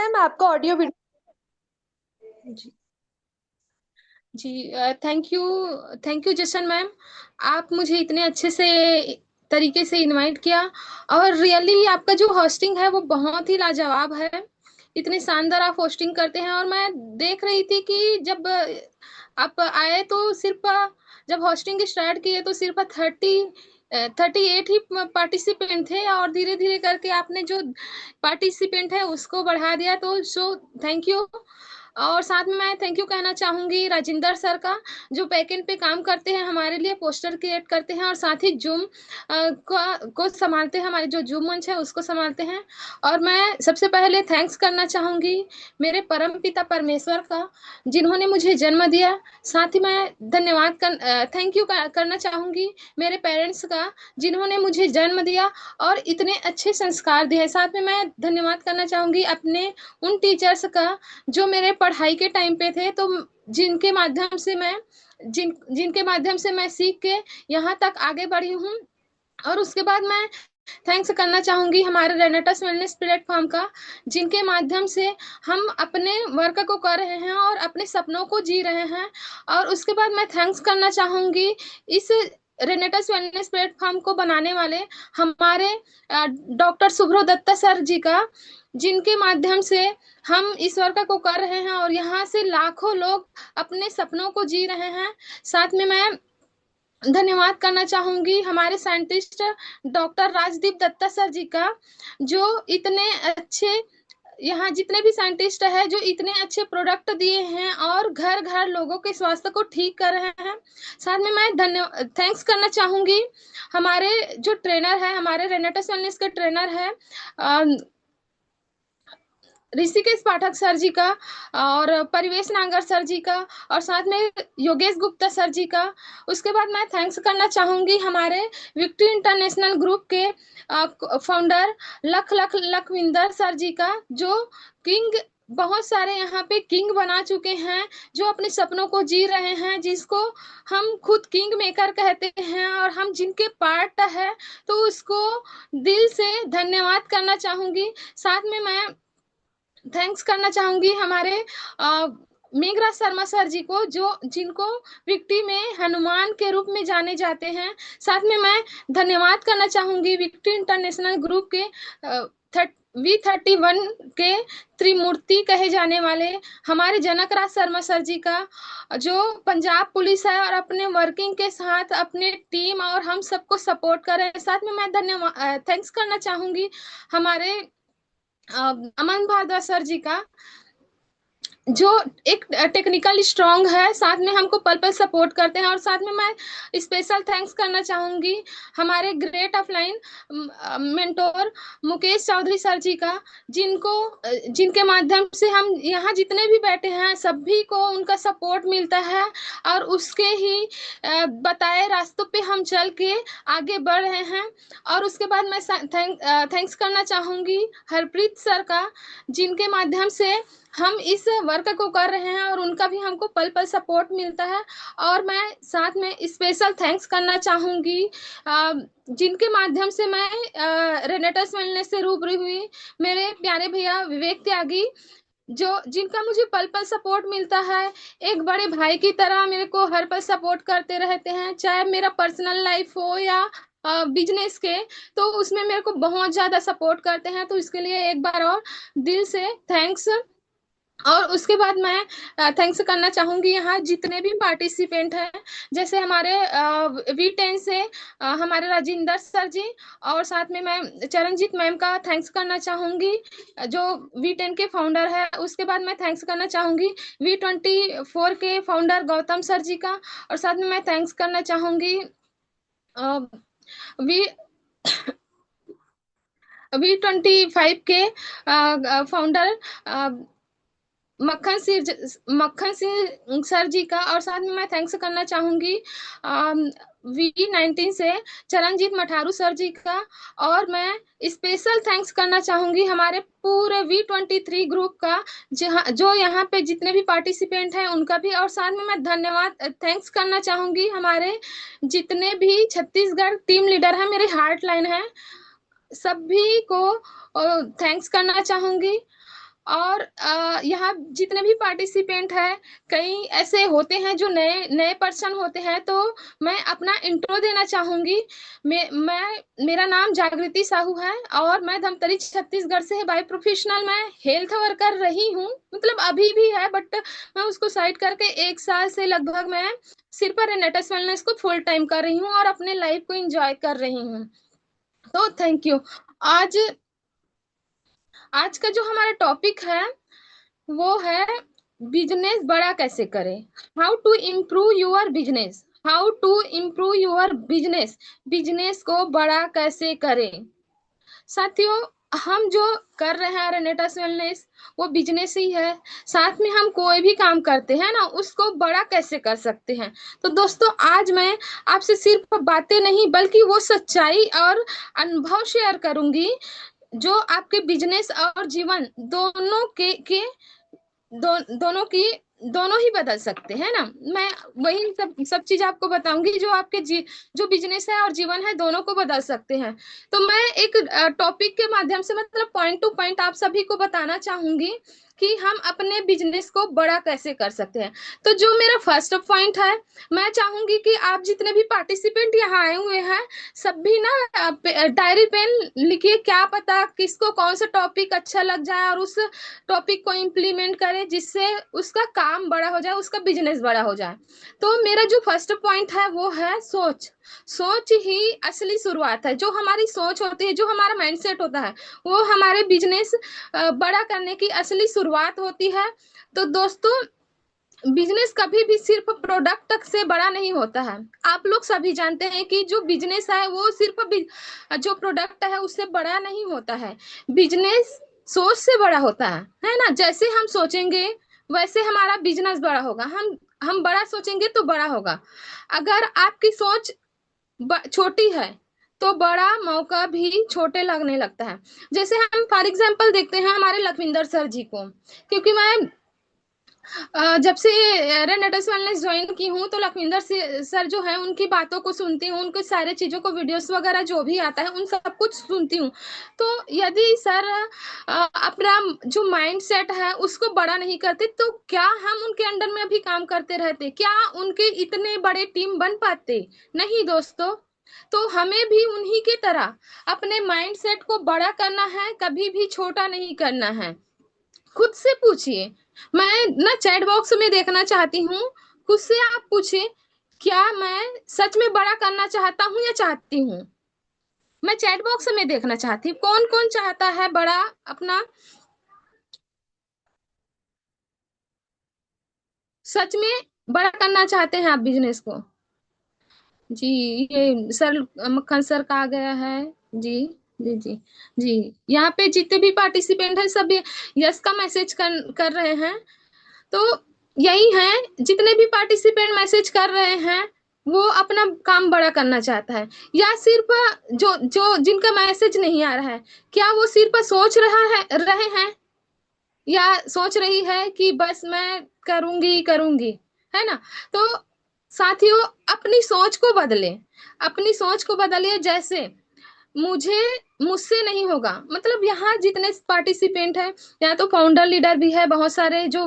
Ma'am आपका audio video. जी। जी। Thank you Jashan ma'am. आप मुझे इतने अच्छे से तरीके से इनवाइट किया। और रियली आपका जो होस्टिंग है वो बहुत ही लाजवाब है। इतने शानदार आप होस्टिंग करते हैं। और मैं देख रही थी कि जब आप आए तो सिर्फ जब होस्टिंग स्टार्ट किए तो सिर्फ 38 ही पार्टिसिपेंट थे, और धीरे धीरे करके आपने जो पार्टिसिपेंट है उसको बढ़ा दिया, तो सो थैंक यू। और साथ में मैं थैंक यू कहना चाहूंगी राजिंदर सर का, जो बैकएंड पे काम करते हैं, हमारे लिए पोस्टर क्रिएट करते हैं और साथ ही जूम को संभालते हैं, हमारे जो जूम मंच है उसको संभालते हैं। और मैं सबसे पहले थैंक्स करना चाहूंगी मेरे परम पिता परमेश्वर का, जिन्होंने मुझे जन्म दिया। साथ ही मैं थैंक यू करना चाहूंगी मेरे पेरेंट्स का, जिन्होंने मुझे जन्म दिया और इतने अच्छे संस्कार दिए। साथ में मैं धन्यवाद करना चाहूंगी अपने उन टीचर्स का जो मेरे पढ़ाई के टाइम पे थे, तो जिनके माध्यम से मैं जिनके माध्यम से मैं सीख के यहाँ तक आगे बढ़ी हूँ। और उसके बाद मैं थैंक्स करना चाहूंगी हमारे रेनेटस वेलनेस प्लेटफॉर्म का, जिनके माध्यम से हम अपने वर्क को कर रहे हैं और अपने सपनों को जी रहे हैं। और उसके बाद मैं थैंक्स करना चाहूंगी इस रेनेटस वेलनेस प्लेटफॉर्म को बनाने वाले हमारे डॉक्टर शुभ्रो दत्ता सर जी का, जिनके माध्यम से हम इस वर्क को कर रहे हैं और यहाँ से लाखों लोग अपने सपनों को जी रहे हैं। साथ में मैं धन्यवाद करना चाहूंगी हमारे scientist doctor Rajdeep Dutta sir ji का, जो इतने अच्छे यहाँ जितने भी साइंटिस्ट है जो इतने अच्छे प्रोडक्ट दिए हैं और घर घर लोगों के स्वास्थ्य को ठीक कर रहे हैं। साथ में मैं थैंक्स करना चाहूंगी हमारे जो ट्रेनर है, हमारे रेनेटस वेलनेस के ट्रेनर है ऋषिकेश पाठक सर जी का, और परिवेश नांगर सर जी का, और साथ में योगेश गुप्ता सर जी का। उसके बाद मैं थैंक्स करना चाहूंगी हमारे विक्ट्री इंटरनेशनल ग्रुप के फाउंडर लखविंदर सर जी का, जो किंग बहुत सारे यहाँ पे किंग बना चुके हैं, जो अपने सपनों को जी रहे हैं, जिसको हम खुद किंग मेकर कहते हैं और हम जिनके पार्ट है, तो उसको दिल से धन्यवाद करना चाहूंगी। साथ में मैं थैंक्स करना चाहूंगी हमारे मेघराज शर्मा सर जी को, जो जिनको विक्टी में हनुमान के रूप में जाने जाते हैं। साथ में मैं धन्यवाद करना चाहूंगी विक्टी इंटरनेशनल ग्रुप के V31 के त्रिमूर्ति कहे जाने वाले हमारे जनकराज शर्मा सर जी का, जो पंजाब पुलिस है और अपने वर्किंग के साथ अपने टीम और हम सबको सपोर्ट कर रहे हैं। साथ में मैं धन्यवाद थैंक्स करना चाहूंगी हमारे अमन भारद्वाज सर जी का, जो एक टेक्निकल स्ट्रांग है, साथ में हमको पल पल सपोर्ट करते हैं। और साथ में मैं स्पेशल थैंक्स करना चाहूंगी हमारे great offline mentor Mukesh Chaudhary sir ji का, जिनके माध्यम से हम यहाँ जितने भी बैठे हैं सभी को उनका सपोर्ट मिलता है, और उसके ही बताए रास्तों पे हम चल के आगे बढ़ रहे हैं। और उसके बाद मैं थैंक्स करना चाहूंगी हरप्रीत सर का, जिनके माध्यम से हम इस वर्क को कर रहे हैं और उनका भी हमको पल पल सपोर्ट मिलता है। और मैं साथ में स्पेशल थैंक्स करना चाहूंगी जिनके माध्यम से मैं रेनेटस वेलनेस से रूबरू हुई, मेरे प्यारे भैया विवेक त्यागी, जो जिनका मुझे पल पल सपोर्ट मिलता है। एक बड़े भाई की तरह मेरे को हर पल सपोर्ट करते रहते हैं, चाहे मेरा पर्सनल लाइफ हो या बिजनेस के, तो उसमें मेरे को बहुत ज्यादा सपोर्ट करते हैं। तो इसके लिए एक बार और दिल से थैंक्स। और उसके बाद मैं थैंक्स करना चाहूंगी यहाँ जितने भी पार्टिसिपेंट हैं, जैसे हमारे V10 से हमारे राजिंदर सर जी, और साथ में मैं चरणजीत मैम का थैंक्स करना चाहूंगी, जो V10 के फाउंडर है। उसके बाद मैं थैंक्स करना चाहूंगी V24 के फाउंडर गौतम सर जी का, और साथ में मैं थैंक्स करना चाहूंगी वी V25 के फाउंडर मक्खन सिंह सर जी का। और साथ में मैं थैंक्स करना चाहूंगी V19 से चरणजीत मठारू सर जी का। और मैं स्पेशल थैंक्स करना चाहूंगी हमारे पूरे V23 ग्रुप का, जो यहाँ पे जितने भी पार्टिसिपेंट हैं उनका भी। और साथ में मैं धन्यवाद थैंक्स करना चाहूंगी हमारे जितने भी छत्तीसगढ़ टीम लीडर हैं, मेरे हार्ट लाइन है, सभी को थैंक्स करना चाहूंगी। और यहाँ जितने भी पार्टिसिपेंट हैं, कई ऐसे होते हैं जो नए नए पर्सन होते हैं, तो मैं अपना इंट्रो देना चाहूंगी। मैं मेरा नाम जागृति साहू है, और मैं धमतरी छत्तीसगढ़ से है। बाय प्रोफेशनल मैं हेल्थ वर्कर रही हूँ, मतलब अभी भी है, बट मैं उसको साइड करके 1 साल से लगभग मैं सिर्फ रेनेटस वेलनेस को फुल टाइम कर रही हूँ और अपने लाइफ को एंजॉय कर रही हूँ। तो थैंक यू। आज आज का जो हमारा टॉपिक है वो है बिजनेस बड़ा कैसे करें। How to improve your business, how to improve your business, business को बड़ा कैसे करें। साथियों, हम जो कर रहे हैं रेनेटस वेलनेस, वो बिजनेस ही है। साथ में हम कोई भी काम करते हैं ना, उसको बड़ा कैसे कर सकते हैं। तो दोस्तों, आज मैं आपसे सिर्फ बातें नहीं बल्कि वो सच्चाई और अनुभव शेयर करूंगी जो आपके बिजनेस और जीवन दोनों के दोनों की दोनों ही बदल सकते हैं ना। मैं वही सब सब चीज आपको बताऊंगी जो आपके जो बिजनेस है और जीवन है, दोनों को बदल सकते हैं। तो मैं एक टॉपिक के माध्यम से, मतलब पॉइंट टू पॉइंट आप सभी को बताना चाहूंगी कि हम अपने बिजनेस को बड़ा कैसे कर सकते हैं। तो जो मेरा फर्स्ट पॉइंट है, मैं चाहूंगी कि आप जितने भी पार्टिसिपेंट यहाँ आए हुए हैं, सभी ना डायरी पेन लिखिए। क्या पता किसको कौन सा टॉपिक अच्छा लग जाए और उस टॉपिक को इम्प्लीमेंट करे, जिससे उसका काम बड़ा हो जाए, उसका बिजनेस बड़ा हो जाए। तो मेरा जो फर्स्ट पॉइंट है वो है सोच। सोच ही असली शुरुआत है। जो हमारी सोच होती है, जो हमारा माइंडसेट होता है, वो हमारे बिजनेस बड़ा करने की असली शुरुआत होती है। तो दोस्तों, बिजनेस कभी भी सिर्फ प्रोडक्ट तक से बड़ा नहीं होता है। आप लोग सभी जानते हैं कि जो बिजनेस है वो सिर्फ जो प्रोडक्ट है उससे बड़ा नहीं होता है। बिजनेस सोच से बड़ा होता है ना। जैसे हम सोचेंगे वैसे हमारा बिजनेस बड़ा होगा। हम बड़ा सोचेंगे तो बड़ा होगा। अगर आपकी सोच छोटी है तो बड़ा मौका भी छोटे लगने लगता है। जैसे हम फॉर एग्जांपल देखते हैं हमारे लखविंदर सर जी को, क्योंकि मैं जब से रेनेटस वेलनेस ज्वाइन की हूँ, तो लखविंदर सर जो है उनकी बातों को सुनती हूँ, उनके सारे चीजों को वीडियोस वगैरह जो भी आता है उन सब कुछ सुनती हूँ। तो यदि सर अपना जो माइंड सेट है उसको बड़ा नहीं करते, तो क्या हम उनके अंडर में अभी काम करते रहते? क्या उनके इतने बड़े टीम बन पाते? नहीं दोस्तों। तो हमें भी उन्हीं की तरह अपने माइंड सेट को बड़ा करना है, कभी भी छोटा नहीं करना है। खुद से पूछिए। मैं ना चैट बॉक्स में देखना चाहती हूँ, खुद से आप पूछिए, क्या मैं सच में बड़ा करना चाहता हूँ या चाहती हूँ। मैं चैट बॉक्स में देखना चाहती हूँ कौन कौन चाहता है बड़ा अपना, सच में बड़ा करना चाहते हैं आप बिजनेस को। जी, ये सर मक्खन सर का आ गया है। जी जी जी जी। यहाँ पे जितने भी पार्टिसिपेंट हैं सब यस का मैसेज कर रहे हैं। तो यही है, जितने भी पार्टिसिपेंट मैसेज कर रहे हैं वो अपना काम बड़ा करना चाहता है। या सिर्फ जो जो जिनका मैसेज नहीं आ रहा है, क्या वो सिर्फ सोच रहे हैं, या सोच रही है कि बस मैं करूंगी करूंगी, है ना। तो साथियों, अपनी सोच को बदले, अपनी सोच को बदलिए। जैसे मुझे मुझसे नहीं होगा, मतलब यहाँ जितने पार्टिसिपेंट है, यहाँ तो फाउंडर लीडर भी है, बहुत सारे जो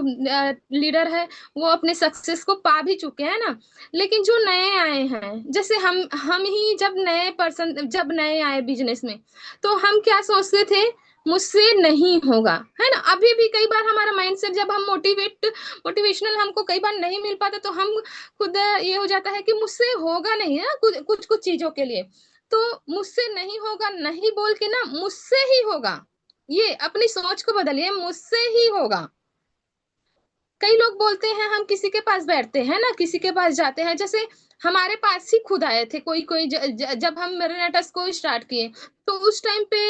लीडर है वो अपने सक्सेस को पा भी चुके हैं ना। लेकिन जो नए आए हैं, जैसे हम ही जब नए पर्सन, जब नए आए बिजनेस में, तो हम क्या सोचते थे, मुझसे नहीं होगा, है ना। अभी भी कई बार हमारा माइंडसेट, जब हम मोटिवेशनल हमको कई बार नहीं मिल पाता, तो हम खुद ये हो जाता है कि मुझसे होगा नहीं, है कुछ कुछ कुछ चीजों के लिए। तो मुझसे नहीं होगा नहीं बोल के ना, मुझसे ही होगा। ये अपनी सोच को बदलिए, मुझसे ही होगा। कई लोग बोलते हैं, हम किसी के पास बैठते हैं ना, किसी के पास जाते हैं, जैसे हमारे पास ही खुद आए थे कोई कोई जब हम मेरेनेटस को स्टार्ट किए, तो उस टाइम पे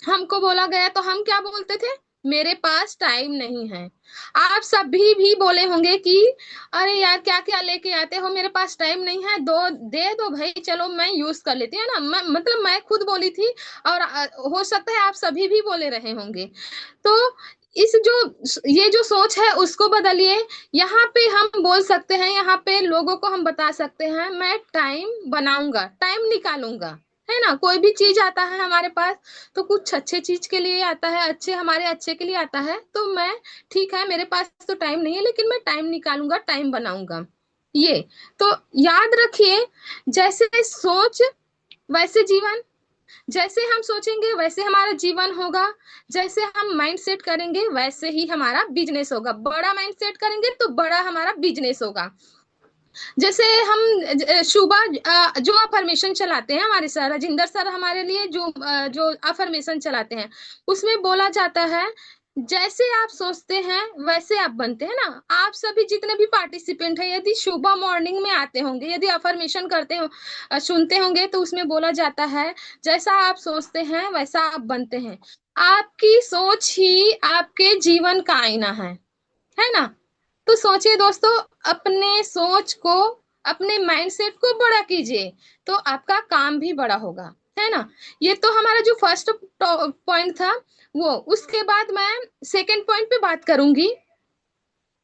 हमको बोला गया, तो हम क्या बोलते थे, मेरे पास टाइम नहीं है। आप सभी भी बोले होंगे कि अरे यार क्या क्या लेके आते हो, मेरे पास टाइम नहीं है, दो दे दो भाई, चलो मैं यूज कर लेती हूँ ना। मतलब मैं खुद बोली थी, और हो सकता है आप सभी भी बोले रहे होंगे। तो इस जो ये जो सोच है उसको बदलिए। यहाँ पे हम बोल सकते हैं, यहाँ पे लोगों को हम बता सकते हैं, मैं टाइम बनाऊंगा, टाइम निकालूंगा। है ना। कोई भी चीज आता है हमारे पास तो कुछ अच्छे चीज के लिए आता है, अच्छे हमारे अच्छे के लिए आता है। तो मैं, ठीक है मेरे पास तो टाइम नहीं है लेकिन मैं टाइम निकालूंगा, टाइम बनाऊंगा। ये तो याद रखिए, जैसे सोच वैसे जीवन। जैसे हम सोचेंगे वैसे हमारा जीवन होगा। जैसे हम माइंड सेट करेंगे वैसे ही हमारा बिजनेस होगा। बड़ा माइंड सेट करेंगे तो बड़ा हमारा बिजनेस होगा। जैसे हम सुबह जो अफर्मेशन चलाते हैं हमारे सर राजिंदर सर, हमारे लिए जो अफर्मेशन चलाते हैं, उसमें बोला जाता है जैसे आप सोचते हैं वैसे आप बनते हैं ना। आप सभी जितने भी पार्टिसिपेंट हैं, यदि सुबह मॉर्निंग में आते होंगे, यदि अफर्मेशन करते हो, सुनते होंगे, तो उसमें बोला जाता है जैसा आप सोचते हैं वैसा आप बनते हैं। आपकी सोच ही आपके जीवन का आईना है ना। तो सोचिए दोस्तों, अपने सोच को, अपने माइंडसेट को बड़ा कीजिए, तो आपका काम भी बड़ा होगा, है ना। ये तो हमारा जो फर्स्ट पॉइंट था वो। उसके बाद मैं सेकंड पॉइंट पे बात करूंगी,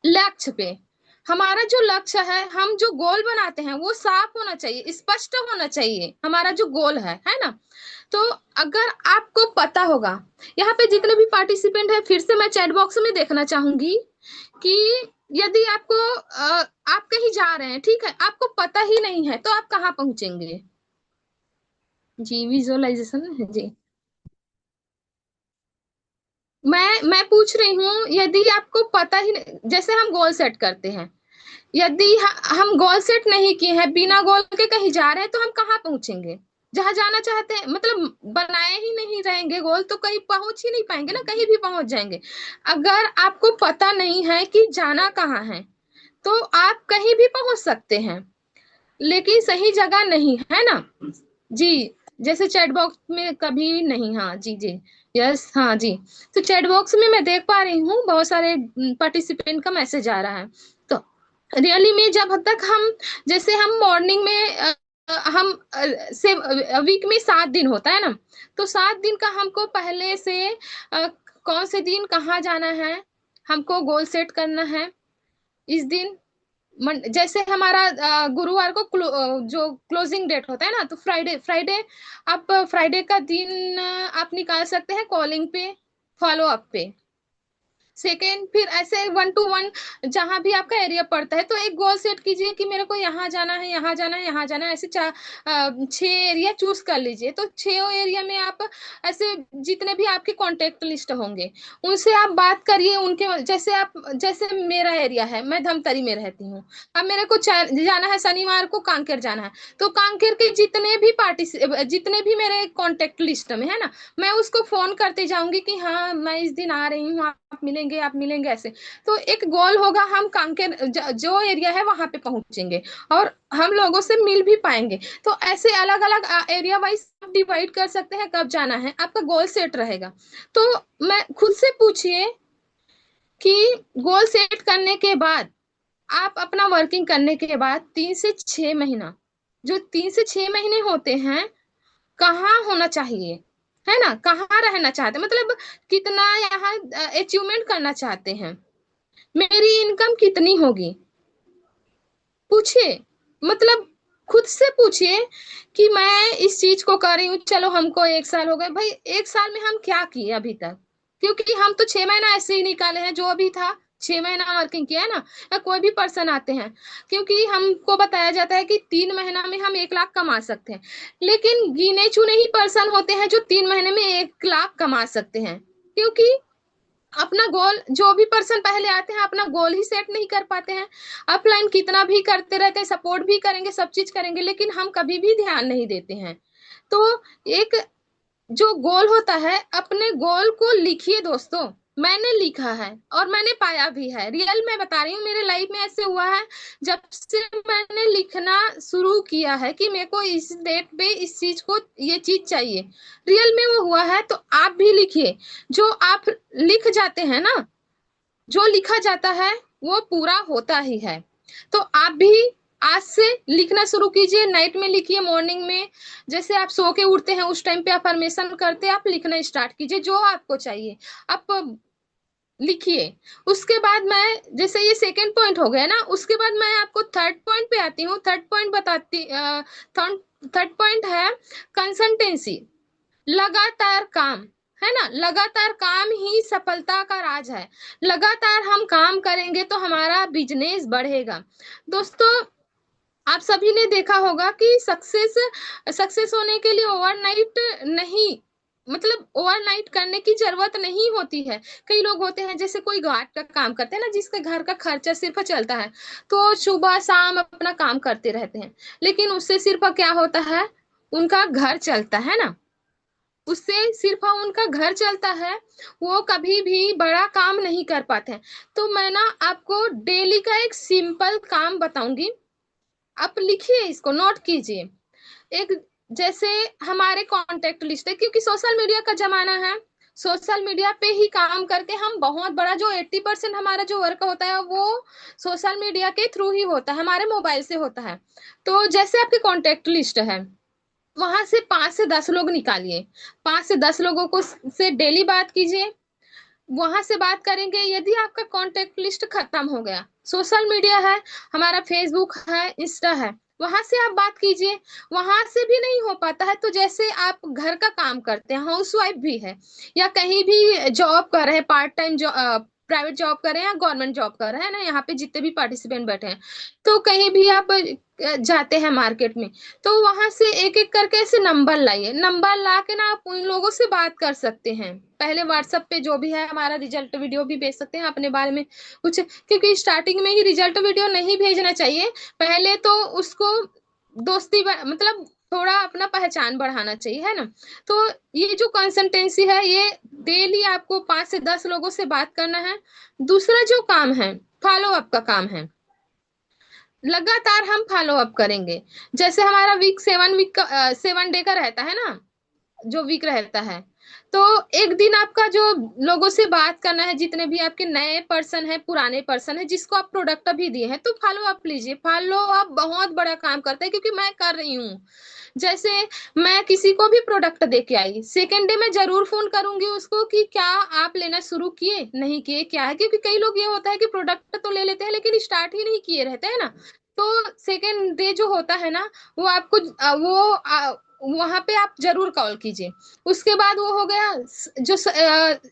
लक्ष्य पे। हमारा जो लक्ष्य है, हम जो गोल बनाते हैं वो साफ होना चाहिए, स्पष्ट होना चाहिए हमारा जो गोल है ना। तो अगर आपको पता होगा, यहाँ पे जितने भी पार्टिसिपेंट है, फिर से मैं चैट बॉक्स में देखना चाहूंगी कि यदि आपको आप कहीं जा रहे हैं, ठीक है, आपको पता ही नहीं है, तो आप कहाँ पहुंचेंगे। जी, विजुअलाइजेशन है जी। मैं पूछ रही हूँ, यदि आपको पता ही नहीं, जैसे हम गोल सेट करते हैं, यदि हम गोल सेट नहीं किए हैं, बिना गोल के कहीं जा रहे हैं, तो हम कहाँ पहुंचेंगे। जहां जाना चाहते हैं, मतलब बनाए ही नहीं रहेंगे गोल, तो कहीं पहुंच ही नहीं पाएंगे ना, कहीं भी पहुंच जाएंगे। अगर आपको पता नहीं है कि जाना कहाँ है, तो आप कहीं भी पहुंच सकते हैं, लेकिन सही जगह नहीं है ना। जी, जैसे चैट बॉक्स में कभी नहीं, हाँ जी जी, यस हाँ जी। तो चैट बॉक्स में मैं देख पा रही हूँ बहुत सारे पार्टिसिपेंट का मैसेज आ रहा है। तो रियली में जब तक हम, जैसे हम मॉर्निंग में हम से वीक में 7 दिन होता है ना, तो 7 दिन का हमको पहले से कौन से दिन कहाँ जाना है, हमको गोल सेट करना है। इस दिन जैसे हमारा गुरुवार को जो क्लोजिंग डेट होता है ना, तो फ्राइडे फ्राइडे आप फ्राइडे का दिन आप निकाल सकते हैं कॉलिंग पे, फॉलो अप पे। सेकेंड, फिर ऐसे 1 to 1 जहां भी आपका एरिया पड़ता है, तो एक गोल सेट कीजिए कि मेरे को यहाँ जाना है, यहाँ जाना है, यहाँ जाना है, ऐसे 6 एरिया चूज कर लीजिए। तो 6 एरिया में आप ऐसे जितने भी आपके कॉन्टेक्ट लिस्ट होंगे, उनसे आप बात करिए। उनके जैसे आप, जैसे मेरा एरिया है, मैं धमतरी में रहती हूँ। अब मेरे को जाना है शनिवार को कांकेर जाना है, तो कांकेर के जितने भी पार्टी, जितने भी मेरे कॉन्टेक्ट लिस्ट में है ना, मैं उसको फोन करते जाऊंगी कि हाँ मैं इस दिन आ रही हूँ, आप मिलेंगे, आप मिलेंगे, ऐसे। तो एक गोल होगा, हम कांकेर जो एरिया है वहां पे पहुंचेंगे, और हम लोगों से मिल भी पाएंगे। तो ऐसे अलग अलग एरिया वाइज डिवाइड कर सकते हैं, कब जाना है, आपका गोल सेट रहेगा। तो मैं खुद से पूछिए कि गोल सेट करने के बाद, आप अपना वर्किंग करने के बाद 3 से 6 महीना, जो 3 से 6 महीने होते हैं, कहाँ होना चाहिए, है ना, कहाँ रहना चाहते हैं, मतलब कितना यहाँ अचीवमेंट करना चाहते हैं, मेरी इनकम कितनी होगी, पूछिए। मतलब खुद से पूछिए कि मैं इस चीज को कर रही हूँ, चलो हमको 1 साल हो गए भाई, 1 साल में हम क्या किए अभी तक। क्योंकि हम तो 6 महीना ऐसे ही निकाले हैं, जो अभी था 6 महीना वर्किंग किया है ना। या कोई भी पर्सन आते हैं, क्योंकि हमको बताया जाता है कि 3 महीना में हम 1 लाख कमा सकते हैं, लेकिन गिने चुने ही पर्सन होते हैं जो 3 महीने में 1 लाख कमा सकते हैं। क्योंकि अपना गोल, जो भी पर्सन पहले आते हैं अपना गोल ही सेट नहीं कर पाते हैं। अपलाइन कितना भी करते रहते हैं, सपोर्ट भी करेंगे, सब चीज करेंगे, लेकिन हम कभी भी ध्यान नहीं देते हैं। तो एक जो गोल होता है, अपने गोल को लिखिए दोस्तों। मैंने लिखा है और मैंने पाया भी है, रियल में बता रही हूँ, मेरे लाइफ में ऐसे हुआ है। जब से मैंने लिखना शुरू किया है कि मेरे को इस डेट पे इस चीज को, ये चीज चाहिए, रियल में वो हुआ है। तो आप भी लिखिए। जो आप लिख जाते हैं ना, जो लिखा जाता है वो पूरा होता ही है। तो आप भी आज से लिखना शुरू कीजिए। नाइट में लिखिए, मॉर्निंग में जैसे आप सो के उठते हैं उस टाइम पे अफर्मेशन करते हैं, आप लिखना स्टार्ट कीजिए जो आपको चाहिए, आप लिखिए। उसके बाद मैं, जैसे ये सेकंड पॉइंट हो गया ना, उसके बाद मैं आपको थर्ड पॉइंट पे आती हूँ। थर्ड पॉइंट बताती, थर्ड पॉइंट है कंसिस्टेंसी, लगातार काम, है ना, लगातार काम ही सफलता का राज है। लगातार हम काम करेंगे तो हमारा बिजनेस बढ़ेगा। दोस्तों, आप सभी ने देखा होगा कि सक्सेस सक्सेस होने के लिए ओवरनाइट नहीं, मतलब ओवरनाइट करने की जरूरत नहीं होती है। कई लोग होते हैं, जैसे कोई गार्ड का काम करते हैं ना, जिसके घर का खर्चा सिर्फ चलता है, तो सुबह शाम अपना काम करते रहते हैं, लेकिन उससे सिर्फ क्या होता है, उनका घर चलता है ना, उससे सिर्फ उनका घर चलता है, वो कभी भी बड़ा काम नहीं कर पाते हैं। तो मैं ना आपको डेली का एक सिंपल काम बताऊंगी, आप लिखिए, इसको नोट कीजिए। एक, जैसे हमारे कांटेक्ट लिस्ट है, क्योंकि सोशल मीडिया का जमाना है, सोशल मीडिया पे ही काम करके हम बहुत बड़ा जो 80% हमारा जो वर्क होता है वो सोशल मीडिया के थ्रू ही होता है, हमारे मोबाइल से होता है। तो जैसे आपकी कांटेक्ट लिस्ट है, वहां से 5 से 10 लोग निकालिए, 5 से 10 लोगों को से डेली बात कीजिए। वहां से बात करेंगे। यदि आपका कांटेक्ट लिस्ट खत्म हो गया, सोशल मीडिया है, हमारा फेसबुक है, इंस्टा है, वहां से आप बात कीजिए। वहां से भी नहीं हो पाता है तो जैसे आप घर का काम करते हैं, हाउस वाइफ भी है, या कहीं भी जॉब कर रहे हैं, part time job, private job कर रहे हैं या गवर्नमेंट जॉब कर रहे हैं ना, यहाँ पे जितने भी पार्टिसिपेंट बैठे हैं, तो कहीं भी आप जाते हैं मार्केट में, तो वहां से एक एक करके ऐसे नंबर लाइए, नंबर ला के ना आप उन लोगों से बात कर सकते हैं। पहले व्हाट्सएप पे जो भी है हमारा रिजल्ट वीडियो भी भेज सकते हैं अपने बारे में कुछ, क्योंकि स्टार्टिंग में ही रिजल्ट वीडियो नहीं भेजना चाहिए, पहले तो उसको दोस्ती मतलब थोड़ा अपना पहचान बढ़ाना चाहिए, है ना। तो ये जो कंसिस्टेंसी है, ये डेली आपको 5 से 10 लोगों से बात करना है। दूसरा जो काम है, फॉलो अप का काम है, लगातार हम फॉलो अप करेंगे। जैसे हमारा वीक 7 वीक का 7 डे का रहता है ना, जो वीक रहता है, तो एक दिन आपका जो लोगों से बात करना है, जितने भी आपके नए पर्सन है, पुराने पर्सन है, जिसको आप प्रोडक्ट भी दिए हैं, तो फॉलो अप लीजिए। फॉलो अप बहुत बड़ा काम करता है, क्योंकि मैं कर रही हूँ। जैसे मैं किसी को भी प्रोडक्ट दे के आई, सेकेंड डे में जरूर फोन करूंगी उसको कि क्या आप लेना शुरू किए, नहीं किए, क्या है, क्योंकि कई लोग ये होता है कि प्रोडक्ट तो ले लेते हैं लेकिन स्टार्ट ही नहीं किए रहते हैं ना। तो सेकेंड डे जो होता है ना, वो आपको वहां पे आप जरूर कॉल कीजिए। उसके बाद वो हो गया,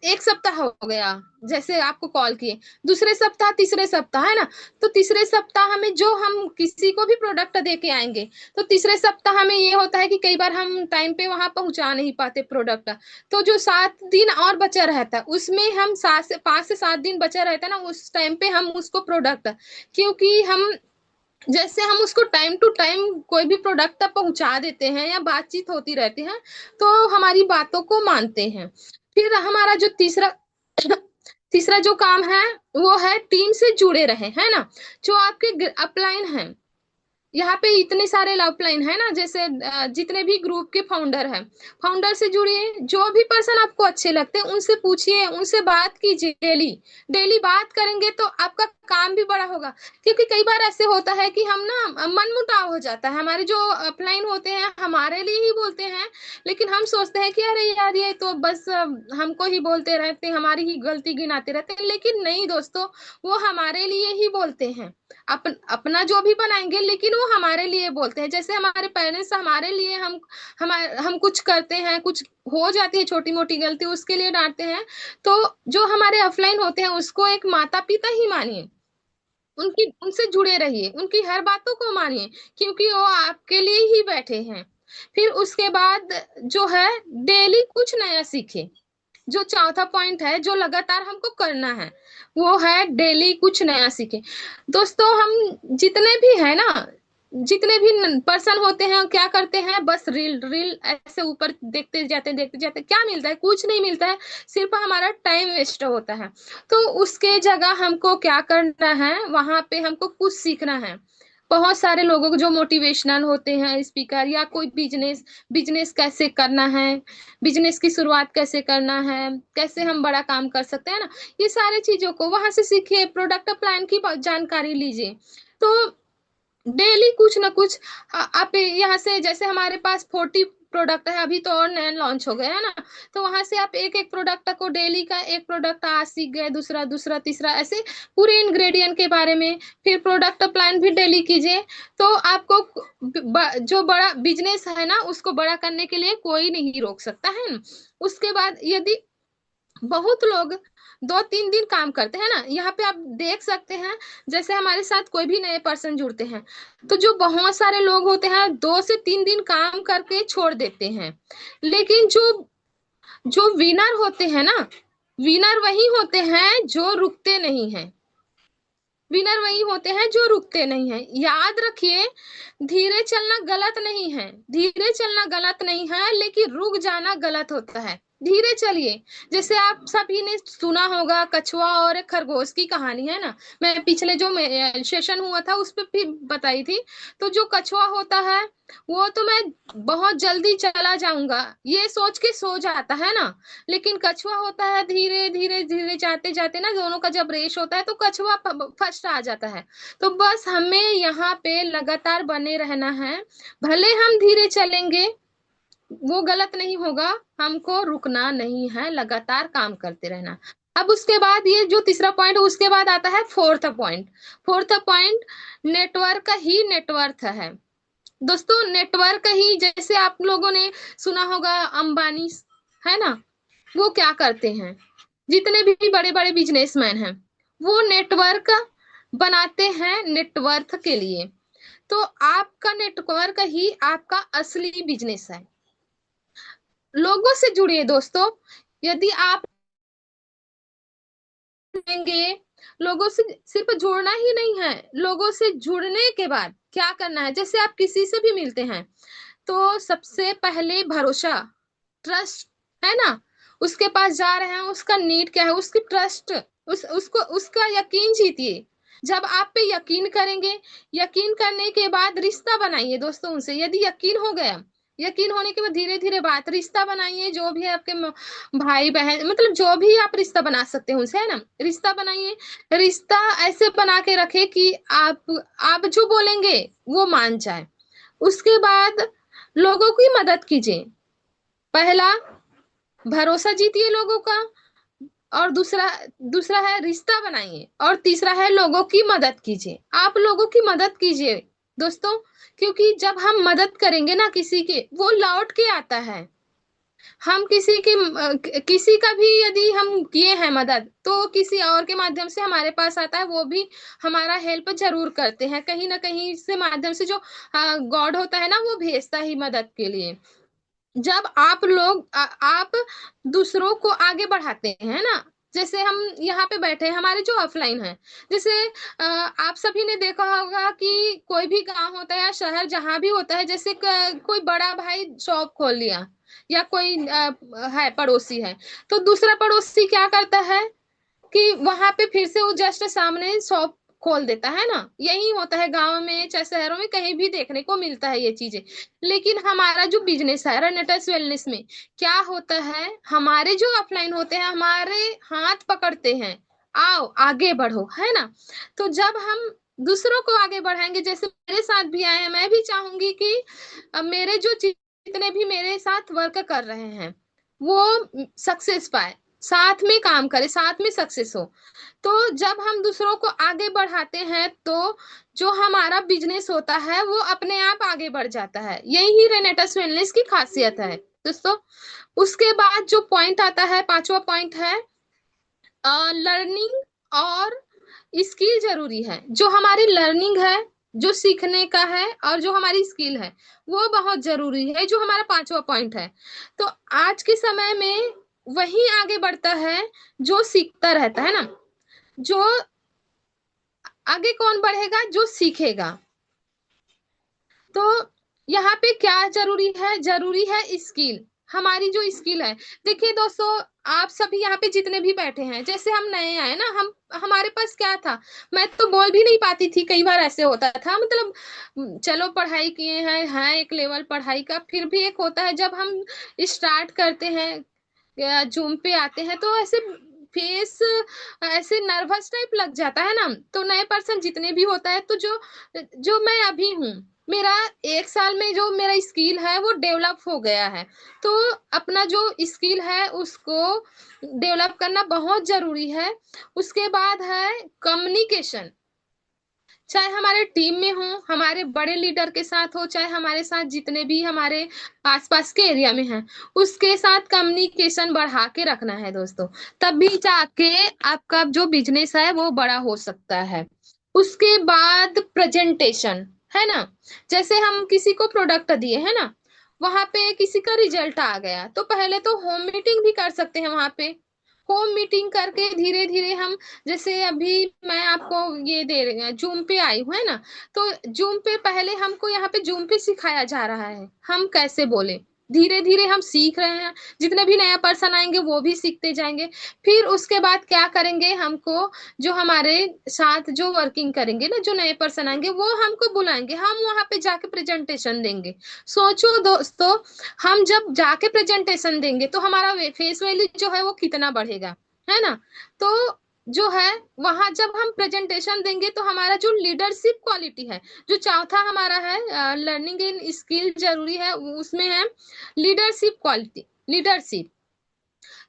एक सप्ताह हो गया जैसे आपको कॉल किए, दूसरे सप्ताह, तीसरे सप्ताह, है ना। तो तीसरे सप्ताह में जो हम किसी को भी प्रोडक्ट दे के आएंगे, तो तीसरे सप्ताह में ये होता है कि कई बार हम टाइम पे वहां पहुंचा नहीं पाते प्रोडक्ट, तो जो 7 दिन और बचा रहता है, उसमें हम 5 से 7 दिन बचा रहता है ना, उस टाइम पे हम उसको प्रोडक्ट, क्योंकि हम जैसे हम उसको टाइम टू टाइम कोई भी प्रोडक्ट तक पहुंचा देते हैं या बातचीत होती रहती है, तो हमारी बातों को मानते हैं। फिर हमारा जो तीसरा तीसरा जो काम है, वो है टीम से जुड़े रहे, है ना। जो आपके अपलाइन है, यहाँ पे इतने सारे लाइन है ना, जैसे जितने भी ग्रुप के फाउंडर हैं, फाउंडर से जुड़िए। जो भी पर्सन आपको अच्छे लगते हैं उनसे पूछिए, उनसे बात कीजिए, डेली डेली बात करेंगे तो आपका काम भी बड़ा होगा। क्योंकि कई बार ऐसे होता है कि हम ना मन मुटाव हो जाता है, हमारे जो अपलाइन होते हैं हमारे लिए ही बोलते हैं, लेकिन हम सोचते हैं कि अरे यार ये तो बस हमको ही बोलते रहते हैं, हमारी ही गलती गिनाते रहते हैं, लेकिन नहीं दोस्तों, वो हमारे लिए ही बोलते हैं। अपना जो भी बनाएंगे, लेकिन वो हमारे लिए बोलते हैं। जैसे हमारे पेरेंट्स हमारे लिए, हम कुछ करते हैं, कुछ हो जाती है छोटी मोटी गलती, उसके लिए डांटते हैं, तो जो हमारे ऑफलाइन होते हैं उसको एक माता पिता ही मानिए, उनकी उनसे जुड़े रहिए, उनकी हर बातों को मानिए, क्योंकि वो आपके लिए ही बैठे हैं। फिर उसके बाद जो है, डेली कुछ नया सीखे। जो चौथा पॉइंट है जो लगातार हमको करना है, वो है डेली कुछ नया सीखे। दोस्तों, हम जितने भी है ना, जितने भी पर्सन होते हैं क्या करते हैं, बस रील रील ऐसे ऊपर देखते जाते हैं, देखते जाते हैं, क्या मिलता है, कुछ नहीं मिलता है, सिर्फ हमारा टाइम वेस्ट होता है। तो उसके जगह हमको क्या करना है, वहां पे हमको कुछ सीखना है। बहुत सारे लोगों को जो मोटिवेशनल होते हैं स्पीकर, या कोई बिजनेस बिजनेस कैसे करना है, बिजनेस की शुरुआत कैसे करना है, कैसे हम बड़ा काम कर सकते हैं ना, ये सारी चीजों को वहां से सीखिए, प्रोडक्ट प्लान की जानकारी लीजिए। तो डेली कुछ ना कुछ आप यहाँ से, जैसे हमारे पास प्रोडक्ट है, अभी तो और नया लॉन्च हो गया है ना। तो वहां से आप एक एक प्रोडक्ट को, डेली का एक प्रोडक्ट आज सीख गए, दूसरा दूसरा तीसरा, ऐसे पूरे इंग्रेडिएंट के बारे में। फिर प्रोडक्ट प्लान भी डेली कीजिए। तो आपको जो बड़ा बिजनेस है ना उसको बड़ा करने के लिए कोई नहीं रोक सकता है ना। उसके बाद यदि बहुत लोग 2-3 दिन काम करते हैं ना, यहाँ पे आप देख सकते हैं, जैसे हमारे साथ कोई भी नए पर्सन जुड़ते हैं, तो जो बहुत सारे लोग होते हैं 2 से 3 दिन काम करके छोड़ देते हैं। लेकिन जो जो विनर होते हैं ना, विनर वही होते हैं जो रुकते नहीं हैं। विनर वही होते हैं जो रुकते नहीं हैं। याद रखिए, धीरे चलना गलत नहीं है, धीरे चलना गलत नहीं है, लेकिन रुक जाना गलत होता है। धीरे चलिए। जैसे आप सभी ने सुना होगा कछुआ और खरगोश की कहानी, है ना। मैं पिछले जो सेशन हुआ था उस पर भी बताई थी। तो जो कछुआ होता है वो तो मैं बहुत जल्दी चला जाऊंगा ये सोच के सो जाता है ना। लेकिन कछुआ होता है धीरे धीरे धीरे जाते जाते ना, दोनों का जब रेस होता है तो कछुआ फर्स्ट आ जाता है। तो बस हमें यहाँ पे लगातार बने रहना है। भले हम धीरे चलेंगे, वो गलत नहीं होगा, हमको रुकना नहीं है, लगातार काम करते रहना। अब उसके बाद ये जो तीसरा पॉइंट, उसके बाद आता है fourth point. Fourth point, network ही नेटवर्थ है। दोस्तों नेटवर्क ही, जैसे आप लोगों ने सुना होगा अंबानी, है ना। वो क्या करते हैं, जितने भी बड़े बड़े बिजनेसमैन हैं वो नेटवर्क बनाते हैं नेटवर्थ के लिए। तो आपका नेटवर्क ही आपका असली बिजनेस है। लोगों से जुड़िए दोस्तों। यदि आप जुड़ेंगे, लोगों से सिर्फ जुड़ना ही नहीं है, लोगों से जुड़ने के बाद क्या करना है, जैसे आप किसी से भी मिलते हैं तो सबसे पहले भरोसा, ट्रस्ट, है ना। उसके पास जा रहे हैं, उसका नीड क्या है, उसकी ट्रस्ट, उसको उसका यकीन जीतिए। जब आप पे यकीन करेंगे, यकीन करने के बाद रिश्ता बनाइए दोस्तों उनसे। यदि यकीन हो गया, यकीन होने के बाद धीरे धीरे बात, रिश्ता बनाइए। जो भी है आपके भाई बहन, मतलब जो भी आप रिश्ता बना सकते हैं उनसे, है ना, रिश्ता बनाइए। रिश्ता ऐसे बना के रखे कि आप जो बोलेंगे वो मान जाए। उसके बाद लोगों की मदद कीजिए। पहला, भरोसा जीतिए लोगों का। और दूसरा दूसरा है रिश्ता बनाइए। और तीसरा है लोगों की मदद कीजिए। आप लोगों की मदद कीजिए दोस्तों, क्योंकि जब हम मदद करेंगे ना किसी के, वो लौट के आता है। हम किसी का भी यदि हम किए हैं मदद, तो किसी और के माध्यम से हमारे पास आता है, वो भी हमारा हेल्प जरूर करते हैं कहीं ना कहीं से माध्यम से। जो गॉड होता है ना, वो भेजता ही मदद के लिए। जब आप दूसरों को आगे बढ़ाते हैं ना, जैसे हम यहाँ पे बैठे हैं, हमारे जो ऑफलाइन है, जैसे आप सभी ने देखा होगा कि कोई भी गांव होता है या शहर जहां भी होता है, जैसे कोई बड़ा भाई शॉप खोल लिया, या कोई है पड़ोसी है, तो दूसरा पड़ोसी क्या करता है कि वहां पे फिर से वो जस्ट सामने शॉप खोल देता है ना। यही होता है गांव में चाहे शहरों में, कहीं भी देखने को मिलता है ये चीजें। लेकिन हमारा जो बिजनेस है रनटस वेलनेस में क्या होता है, हमारे जो ऑफलाइन होते हैं हमारे हाथ पकड़ते हैं, आओ आगे बढ़ो, है ना। तो जब हम दूसरों को आगे बढ़ाएंगे, जैसे मेरे साथ भी आए हैं, मैं भी चाहूंगी कि मेरे जो जितने भी मेरे साथ वर्क कर रहे हैं वो सक्सेस पाए, साथ में काम करे, साथ में सक्सेस हो। तो जब हम दूसरों को आगे बढ़ाते हैं तो जो हमारा बिजनेस होता है वो अपने आप आगे बढ़ जाता है। यही रेनेटस वेलनेस की खासियत है दोस्तों। उसके बाद जो पॉइंट आता है, पांचवा पॉइंट है लर्निंग और स्किल जरूरी है। जो हमारी लर्निंग है, जो सीखने का है, और जो हमारी स्किल है, वो बहुत जरूरी है, जो हमारा पांचवा पॉइंट है। तो आज के समय में वही आगे बढ़ता है जो सीखता रहता है ना। जो आगे कौन बढ़ेगा, जो सीखेगा। तो यहाँ पे क्या जरूरी है, जरूरी है स्किल, हमारी जो स्किल है। देखिए दोस्तों, आप सभी यहाँ पे जितने भी बैठे हैं, जैसे हम नए आए ना, हम हमारे पास क्या था, मैं तो बोल भी नहीं पाती थी, कई बार ऐसे होता था, मतलब चलो पढ़ाई किए हैं एक लेवल पढ़ाई का, फिर भी एक होता है जब हम स्टार्ट करते हैं या जूम पे आते हैं तो ऐसे फेस ऐसे नर्वस टाइप लग जाता है ना। तो नए पर्सन जितने भी होता है, तो जो जो मैं अभी हूँ, मेरा 1 साल में जो मेरा स्किल है वो डेवलप हो गया है। तो अपना जो स्किल है उसको डेवलप करना बहुत जरूरी है। उसके बाद है कम्युनिकेशन। चाहे हमारे टीम में हो, हमारे बड़े लीडर के साथ हो, चाहे हमारे साथ जितने भी हमारे आसपास के एरिया में हैं, उसके साथ कम्युनिकेशन बढ़ा के रखना है दोस्तों। तभी जाके आपका जो बिजनेस है वो बड़ा हो सकता है। उसके बाद प्रेजेंटेशन, है ना। जैसे हम किसी को प्रोडक्ट दिए है ना, वहां पे किसी का रिजल्ट आ गया, तो पहले तो होम मीटिंग भी कर सकते हैं वहां पे। होम मीटिंग करके धीरे धीरे हम, जैसे अभी मैं आपको ये दे रही हूँ, जूम पे आई हूँ, है ना। तो जूम पे पहले हमको यहाँ पे जूम पे सिखाया जा रहा है हम कैसे बोले। धीरे धीरे हम सीख रहे हैं। जितने भी नया पर्सन आएंगे वो भी सीखते जाएंगे। फिर उसके बाद क्या करेंगे, हमको जो हमारे साथ जो वर्किंग करेंगे ना, जो नए पर्सन आएंगे वो हमको बुलाएंगे, हम वहां पे जाके प्रेजेंटेशन देंगे। सोचो दोस्तों, हम जब जाके प्रेजेंटेशन देंगे तो हमारा फेस वैल्यू जो है वो कितना बढ़ेगा, है ना। तो जो है, वहां जब हम प्रेजेंटेशन देंगे तो हमारा जो लीडरशिप क्वालिटी है, जो चौथा हमारा है लर्निंग इन स्किल जरूरी है, उसमें है लीडरशिप क्वालिटी, लीडरशिप।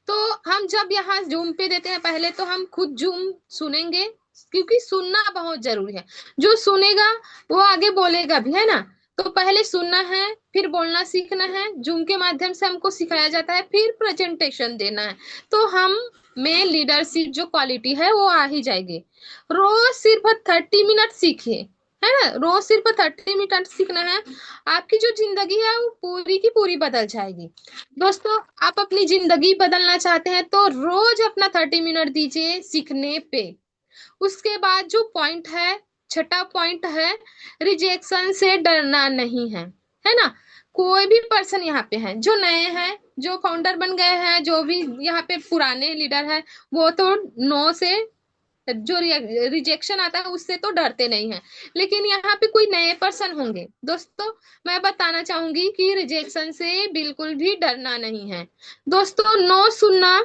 तो हम जब यहाँ जूम पे देते हैं, पहले तो हम खुद जूम सुनेंगे, क्योंकि सुनना बहुत जरूरी है। जो सुनेगा वो आगे बोलेगा भी, है ना। तो पहले सुनना है, फिर बोलना सीखना है, जूम के माध्यम से हमको सिखाया जाता है, फिर प्रेजेंटेशन देना है। तो हम में लीडरशिप जो क्वालिटी है वो आ ही जाएगी। रोज सिर्फ 30 मिनट सीखिए, है ना। रोज सिर्फ 30 मिनट सीखना है, आपकी जो जिंदगी है वो पूरी की पूरी बदल जाएगी। दोस्तों, आप अपनी जिंदगी बदलना चाहते हैं तो रोज अपना 30 मिनट दीजिए सीखने पे। उसके बाद जो पॉइंट है, छठा पॉइंट है, रिजेक्शन से डरना नहीं है, है ना। कोई भी पर्सन यहाँ पे है जो नए हैं, जो फाउंडर बन गए हैं, जो भी यहाँ पे पुराने लीडर है, वो तो नो से, जो रिजेक्शन आता है उससे तो डरते नहीं है। लेकिन यहाँ पे कोई नए पर्सन होंगे दोस्तों, मैं बताना चाहूंगी कि रिजेक्शन से बिल्कुल भी डरना नहीं है। दोस्तों, नो सुनना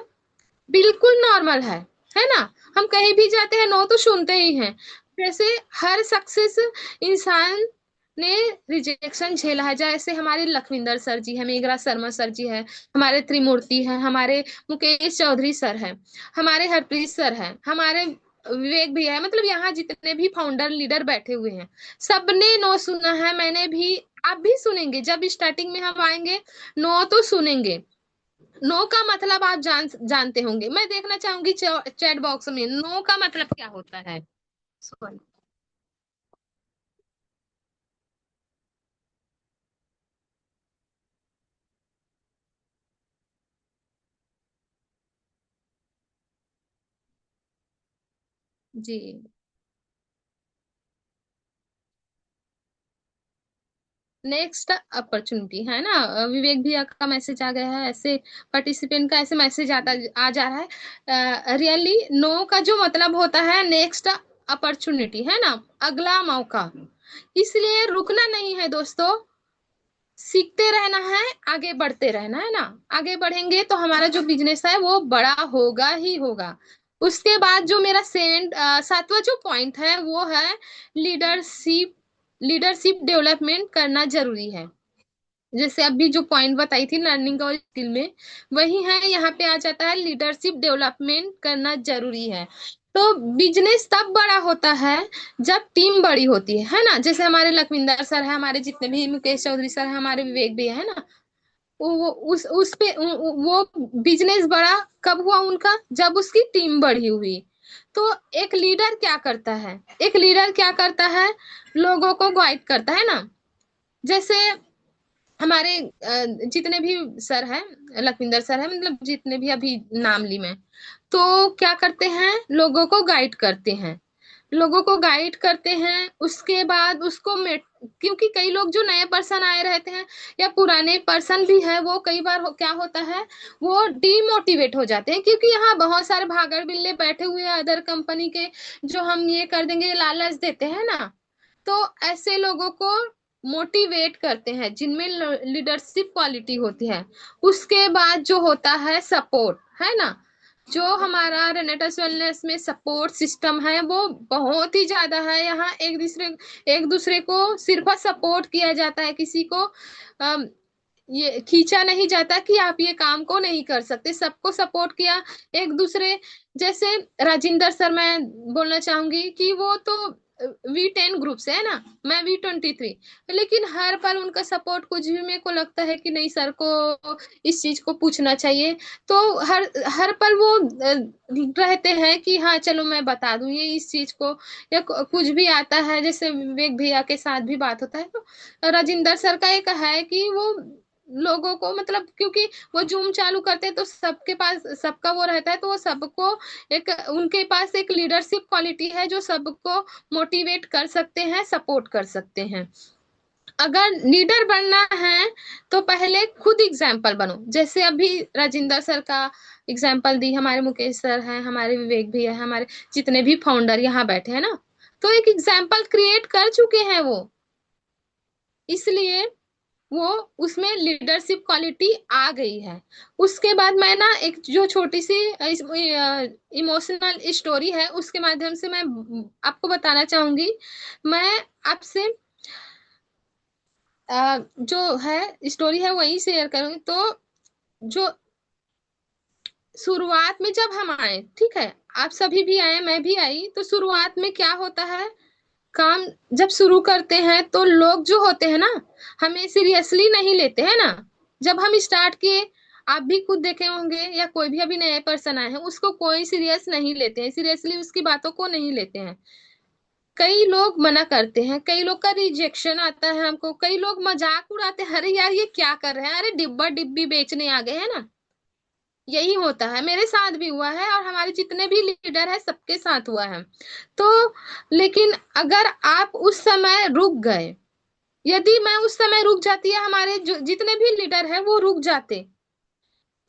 बिल्कुल नॉर्मल है ना। हम कहीं भी जाते हैं नो तो सुनते ही हैं। जैसे हर सक्सेस इंसान ने रिजेक्शन झेला है। जैसे हमारे लखविंदर सर जी है, मेघरा शर्मा सर जी है, हमारे त्रिमूर्ति है, हमारे मुकेश चौधरी सर है, हमारे हरप्रीत सर है, हमारे विवेक भी है, मतलब यहाँ जितने भी फाउंडर लीडर बैठे हुए हैं, सबने नो सुना है। मैंने भी, आप भी सुनेंगे जब स्टार्टिंग में हम आएंगे, नो तो सुनेंगे। नो का मतलब आप जानते होंगे। मैं देखना चाहूंगी चैट बॉक्स में नो का मतलब क्या होता है। सॉरी। जी। नेक्स्ट अपॉर्चुनिटी है ना, विवेक भैया का मैसेज आ गया है, ऐसे पार्टिसिपेंट का ऐसे मैसेज आता आ जा रहा है। रियली नो का जो मतलब होता है नेक्स्ट अपॉर्चुनिटी, है ना, अगला मौका। इसलिए रुकना नहीं है दोस्तों, सीखते रहना है, आगे बढ़ते रहना है ना। आगे बढ़ेंगे तो हमारा जो बिजनेस है वो बड़ा होगा ही होगा। उसके बाद जो मेरा सातवां जो पॉइंट है वो है लीडरशिप। लीडरशिप डेवलपमेंट करना जरूरी है। जैसे अभी जो पॉइंट बताई थी लर्निंग और स्किल में, वही है, यहाँ पे आ जाता है लीडरशिप डेवलपमेंट करना जरूरी है। तो बिजनेस तब बड़ा होता है जब टीम बड़ी होती है ना। जैसे हमारे लखविंदर सर है, हमारे जितने भी मुकेश चौधरी सर है, हमारे विवेक भी है ना। वो उस पे वो बिजनेस बड़ा कब हुआ उनका, जब उसकी टीम बड़ी हुई। तो एक लीडर क्या करता है, एक लीडर क्या करता है, लोगों को गाइड करता है ना। जैसे हमारे जितने भी सर हैं, लखविंदर सर है, मतलब जितने भी अभी नाम ली मैं, तो क्या करते हैं, लोगों को गाइड करते हैं, लोगों को गाइड करते हैं। उसके बाद उसको क्योंकि कई लोग जो नए पर्सन आए रहते हैं या पुराने पर्सन भी है, वो कई बार क्या होता है, वो डीमोटिवेट हो जाते हैं, क्योंकि यहाँ बहुत सारे भागड़ बिल्ले बैठे हुए हैं अदर कंपनी के, जो हम ये कर देंगे लालच देते हैं ना। तो ऐसे लोगों को मोटिवेट करते हैं जिनमें लीडरशिप क्वालिटी होती है। उसके बाद जो होता है सपोर्ट, है ना। जो हमारा रेनेटस वेलनेस में सपोर्ट सिस्टम है वो बहुत ही ज्यादा है। यहाँ एक दूसरे को सिर्फ सपोर्ट किया जाता है, किसी को ये खींचा नहीं जाता कि आप ये काम को नहीं कर सकते, सबको सपोर्ट किया एक दूसरे। जैसे राजिंदर सर, मैं बोलना चाहूंगी कि वो तो V10 ग्रुप से है ना, मैं V23, लेकिन हर पल उनका सपोर्ट, कुछ भी मेरे को लगता है कि नहीं सर को इस चीज को पूछना चाहिए, तो हर हर पल वो रहते हैं कि हाँ चलो मैं बता दूं ये इस चीज को, या कुछ भी आता है, जैसे विवेक भैया के साथ भी बात होता है तो राजिंदर सर का एक है कि वो लोगों को, मतलब क्योंकि वो जूम चालू करते हैं तो सबके पास सबका वो रहता है, तो वो सबको एक, उनके पास एक लीडरशिप क्वालिटी है जो सबको मोटिवेट कर सकते हैं, सपोर्ट कर सकते हैं। अगर लीडर बनना है तो पहले खुद एग्जाम्पल बनो, जैसे अभी राजिंदर सर का एग्जाम्पल दी, हमारे मुकेश सर हैं, हमारे विवेक भी है, हमारे जितने भी फाउंडर यहाँ बैठे हैं ना, तो एक एग्जाम्पल क्रिएट कर चुके हैं वो, इसलिए वो उसमें लीडरशिप क्वालिटी आ गई है। उसके बाद मैं ना एक जो छोटी सी इमोशनल स्टोरी है उसके माध्यम से मैं आपको बताना चाहूंगी। मैं आपसे जो है स्टोरी है वही शेयर करूंगी। तो जो शुरुआत में जब हम आए, ठीक है, आप सभी भी आए, मैं भी आई, तो शुरुआत में क्या होता है, काम जब शुरू करते हैं तो लोग जो होते हैं ना, हमें सीरियसली नहीं लेते हैं ना। जब हम स्टार्ट किए, आप भी खुद देखे होंगे, या कोई भी अभी नए पर्सन आए हैं उसको कोई सीरियस नहीं लेते हैं, सीरियसली उसकी बातों को नहीं लेते हैं। कई लोग मना करते हैं, कई लोग का रिजेक्शन आता है हमको, कई लोग मजाक उड़ाते हैं, अरे यार ये क्या कर रहे हैं, अरे डिब्बा डिब्बी बेचने आ गए हैं ना। यही होता है, मेरे साथ भी हुआ है और हमारे जितने भी लीडर है सबके साथ हुआ है। तो लेकिन अगर आप उस समय रुक गए, यदि मैं उस समय रुक जाती है, हमारे जो जितने भी लीडर है वो रुक जाते,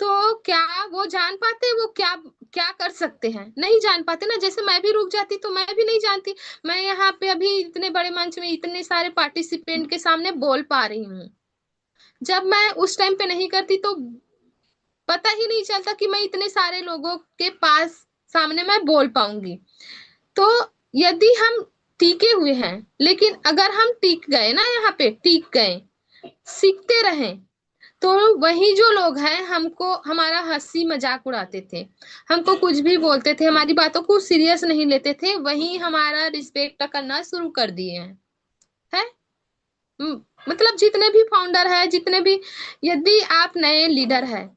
तो क्या वो जान पाते वो क्या क्या कर सकते हैं, नहीं जान पाते ना। जैसे मैं भी रुक जाती तो मैं भी नहीं जानती, मैं यहाँ पे अभी इतने बड़े मंच में इतने सारे पार्टिसिपेंट के सामने बोल पा रही हूँ। जब मैं उस टाइम पे नहीं करती तो पता ही नहीं चलता कि मैं इतने सारे लोगों के पास सामने मैं बोल पाऊंगी। तो यदि हम टीके हुए हैं, लेकिन अगर हम टिक गए ना, यहाँ पे टिक गए, सीखते रहें, तो वही जो लोग हैं हमको हमारा हंसी मजाक उड़ाते थे, हमको कुछ भी बोलते थे, हमारी बातों को सीरियस नहीं लेते थे, वही हमारा रिस्पेक्ट करना शुरू कर दिए हैं। है मतलब जितने भी फाउंडर है, जितने भी, यदि आप नए लीडर है,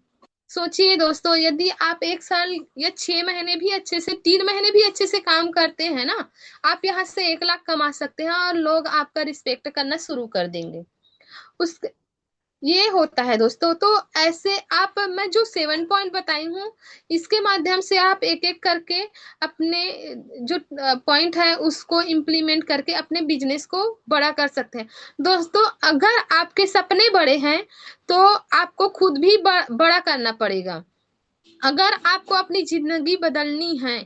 सोचिए दोस्तों, यदि आप 1 साल या 6 महीने भी अच्छे से, 3 महीने भी अच्छे से काम करते हैं ना, आप यहाँ से 1 लाख कमा सकते हैं और लोग आपका रिस्पेक्ट करना शुरू कर देंगे। उस ये होता है दोस्तों। तो ऐसे आप, मैं जो 7 पॉइंट बताई हूँ, इसके माध्यम से आप एक एक करके अपने जो पॉइंट है उसको इम्प्लीमेंट करके अपने बिजनेस को बड़ा कर सकते हैं। दोस्तों अगर आपके सपने बड़े हैं तो आपको खुद भी बड़ा करना पड़ेगा। अगर आपको अपनी जिंदगी बदलनी है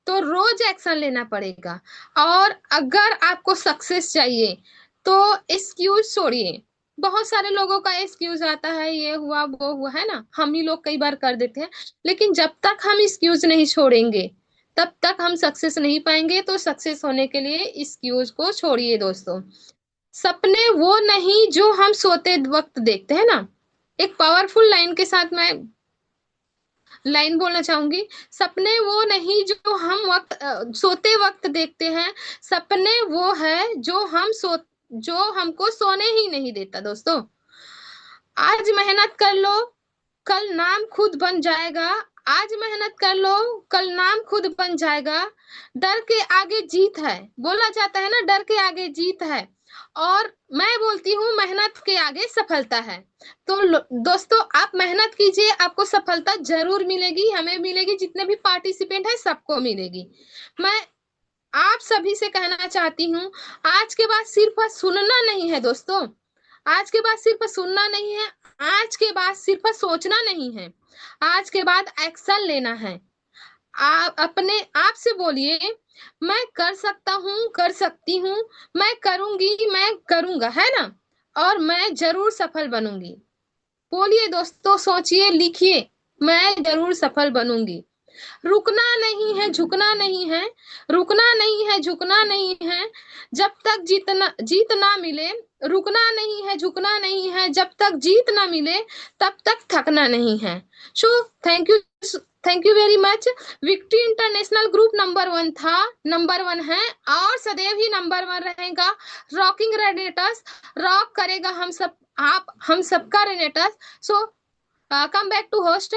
तो रोज एक्शन लेना पड़ेगा। और अगर आपको सक्सेस चाहिए तो एक्सक्यूज छोड़िए। बहुत सारे लोगों का एक्सक्यूज आता है, ये हुआ वो हुआ, है ना, हम ही लोग कई बार कर देते हैं। लेकिन जब तक हम एक्सक्यूज नहीं छोड़ेंगे तब तक हम सक्सेस नहीं पाएंगे। तो सक्सेस होने के लिए एक्सक्यूज को छोड़िए दोस्तों। सपने वो नहीं जो हम सोते वक्त देखते हैं ना। एक पावरफुल लाइन के साथ मैं लाइन बोलना चाहूंगी, सपने वो नहीं जो हम सोते वक्त देखते हैं, सपने वो है जो हमको सोने ही नहीं देता दोस्तों। आज मेहनत कर लो, कल नाम खुद बन जाएगा। आज मेहनत कर लो, कल नाम खुद बन जाएगा। डर के आगे जीत है, बोला जाता है ना, डर के आगे जीत है। और मैं बोलती हूँ मेहनत के आगे सफलता है। तो दोस्तों आप मेहनत कीजिए, आपको सफलता जरूर मिलेगी, हमें मिलेगी, जितने भी पार्टिसिपेंट है सबको मिलेगी। मैं आप सभी से कहना चाहती हूँ, आज के बाद सिर्फ सुनना नहीं है दोस्तों, आज के बाद सिर्फ सुनना नहीं है, आज के बाद सिर्फ सोचना नहीं है, आज के बाद एक्शन लेना है। आप अपने आप से बोलिए, मैं कर सकता हूँ, कर सकती हूँ, मैं करूंगी, मैं करूंगा, है ना, और मैं जरूर सफल बनूंगी। बोलिए दोस्तों, सोचिए, लिखिए, मैं जरूर सफल बनूंगी। रुकना नहीं है, झुकना नहीं है, रुकना नहीं है, झुकना नहीं है, जब तक जीत ना मिले। रुकना नहीं है, झुकना नहीं है, जब तक जीत ना मिले, तब तक थकना नहीं है। So thank you, thank you very much. Victory international group number one था, नंबर वन है, और सदैव ही नंबर वन रहेगा। रॉकिंग रेनेटर्स, रॉक करेगा हम सब, आप हम सबका रेनेटर्स। सो कम बैक टू होस्ट।